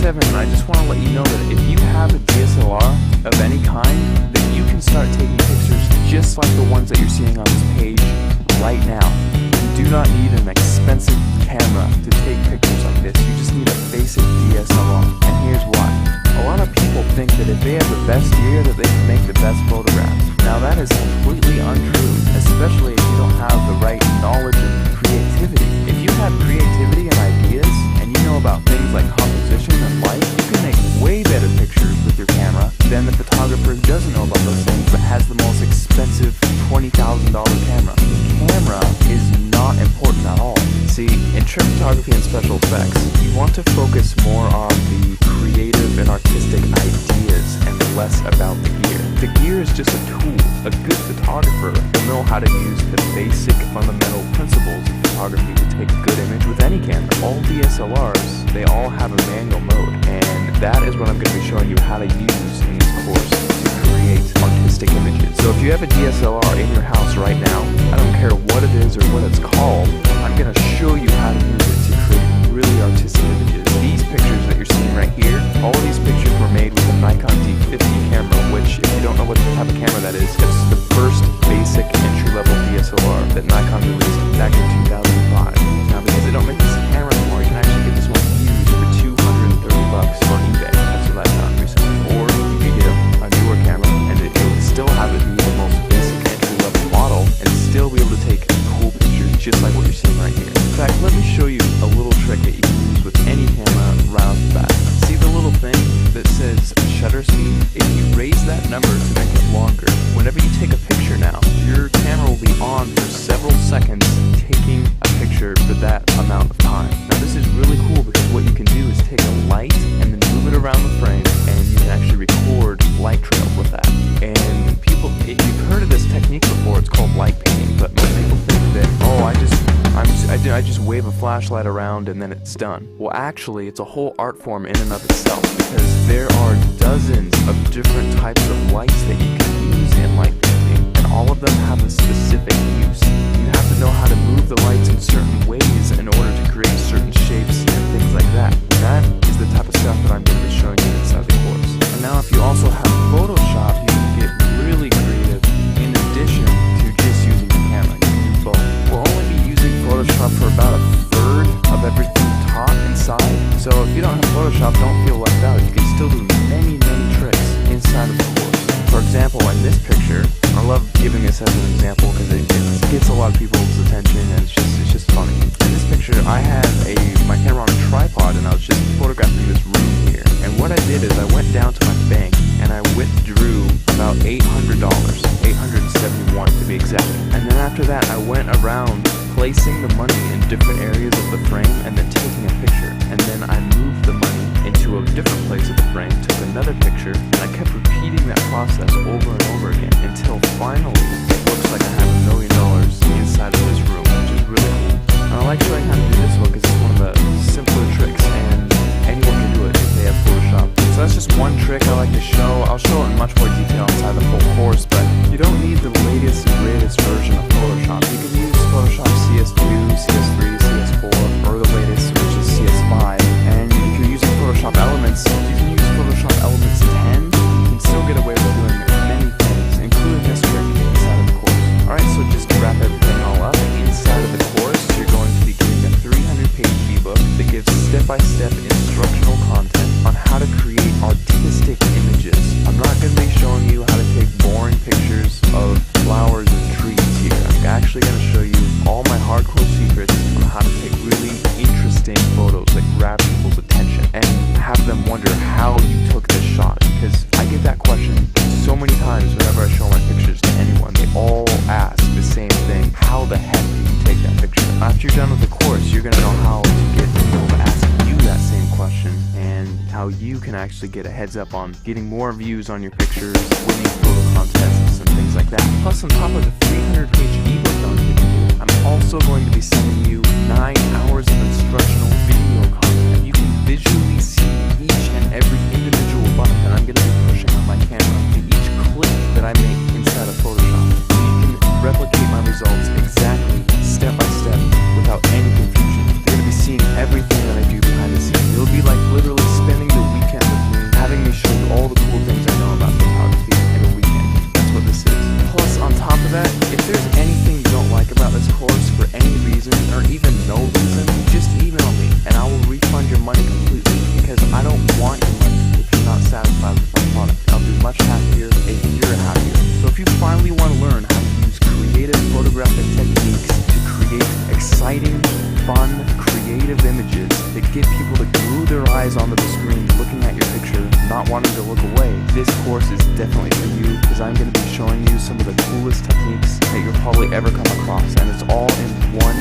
7, I just want to let you know that if you have a DSLR of any kind, then you can start taking pictures just like the ones that you're seeing on this page right now. You do not need an expensive camera to take pictures like this. You just need a basic DSLR. And here's why. A lot of people think that if they have the best gear that they can make the best photographs. Now that is completely untrue, especially if you don't have the right knowledge and creativity. If you have creativity and ideas, and you know about things like composition and light, you can make way better pictures with your camera than the photographer who doesn't know about those things but has the most expensive $20,000 camera. The camera is not important at all. See, in trick photography and special effects, you want to focus more on the creative and artistic ideas and less about the gear. The gear is just a tool. A good photographer will know how to use the basic fundamental principles of photography to take a good image with any camera. All DSLRs, they all have a manual mode, and that is what I'm going to be showing you how to use in this course to create artistic images. So if you have a DSLR in your house right now, I don't care what it is or what it's called, I'm going to show you how to use it to create really artistic images. These pictures that you're seeing right here, all of these pictures were made with a Nikon D50 camera, which if you don't know what type of camera that is, it's the first basic entry-level DSLR that Nikon released back in 2005. Now because they don't make this camera anymore, you can actually get this one used for $230 on eBay. That's what I found recently. Or you could get a newer camera and it would still have it be the most basic entry-level model and still be able to take cool pictures just like what you're seeing right here. In fact, let me show you a little trick that you can use with any camera right off the bat. See the little thing that says shutter speed? If you raise that number to make it longer, whenever you take a picture now, your camera will be on for several seconds taking a picture for that amount of time. Now this is really cool because what you can do is take a light and then move it around the frame and you can actually record light trails with that. And people, if you've heard of this technique before, it's called light painting, but most people think that, oh, I just wave a flashlight around and then it's done. Well, actually, it's a whole art form in and of itself because there are dozens of different types of lights that you can use in light painting, and all of them have a specific use. You have to know how to move the lights in certain ways in order to create certain shapes and things like that. That is the type of stuff that I'm going to be showing you inside the course. And now if you also have Photoshop, you can get really creative in addition to just using the camera. You can do both. We'll only be using Photoshop for about a third of everything taught inside. So if you don't have Photoshop, don't feel left out. You can still do many tricks inside of the course. For example, in this picture, I love giving this as an example because it gets a lot of people's attention and it's just funny. In this picture, I had my camera on a tripod and I was just photographing this room here. And what I did is I went down to my bank and I withdrew about $800, $871 to be exact. And then after that, I went around placing the money in different areas of the frame and then taking a picture. And then I moved the money into a different place of the frame, took another picture, and I kept repeating that process over and over again until finally it looks like I have $1 million inside of this room, which is really cool. And I like showing how to do this one because it's one of the simpler tricks and anyone can do it if they have Photoshop. So that's just one trick I like to show. I'll show it in much more detail inside the full course, but you don't need the latest and greatest version of Photoshop. You can use Photoshop CS2, CS3, CS4, or the latest, which is CS5. And if you're using Photoshop Elements, you can use Photoshop Elements 10. You can still get away with doing many things, including this trick inside of the course. Alright, so just to wrap everything all up, inside of the course, you're going to be getting a 300-page ebook that gives step-by-step instructional content on how to create artistic images. I'm not going to be showing you how to take boring pictures of flowers and trees here. I'm actually going to show you all my hardcore secrets on how to take really interesting photos that grab people's attention and have them wonder how you took this shot. Because I get that question so many times whenever I show my pictures to anyone. They all ask the same thing. How the heck did you take that picture? After you're done with the course, you're going to know how to get people to ask you that same question and how you can actually get a heads up on getting more views on your pictures, winning photo contests and things like that. Plus on top of the 300-page ebook on YouTube, I'm also going to be sending you 9 hours of instructional video content. You can visually see each and every individual button that I'm going to be pushing on my camera and each click that I make inside of Photoshop. So you can replicate my results exactly, step by step, without any confusion. You're going to be seeing everything that I do behind the scenes. It'll be like literally spending the creative images that get people to glue their eyes onto the screen looking at your picture, not wanting to look away, this course is definitely for you, because I'm going to be showing you some of the coolest techniques that you'll probably ever come across, and it's all in one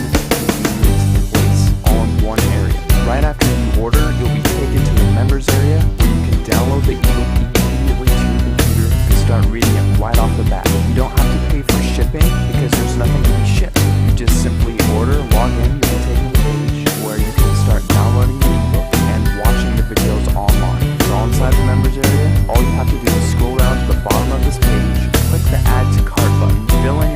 convenient place, all in one area. Right after you order, you'll be taken to the members area where you can download the ebook immediately to your computer and start reading it right off the bat. You don't have to pay for shipping because there's nothing to be shipped. You just simply order, log in, you'll be taken to the page where you can start downloading the ebook and watching the videos online. It's all inside the members area. All you have to do is scroll down to the bottom of this page, click the add to cart button, fill in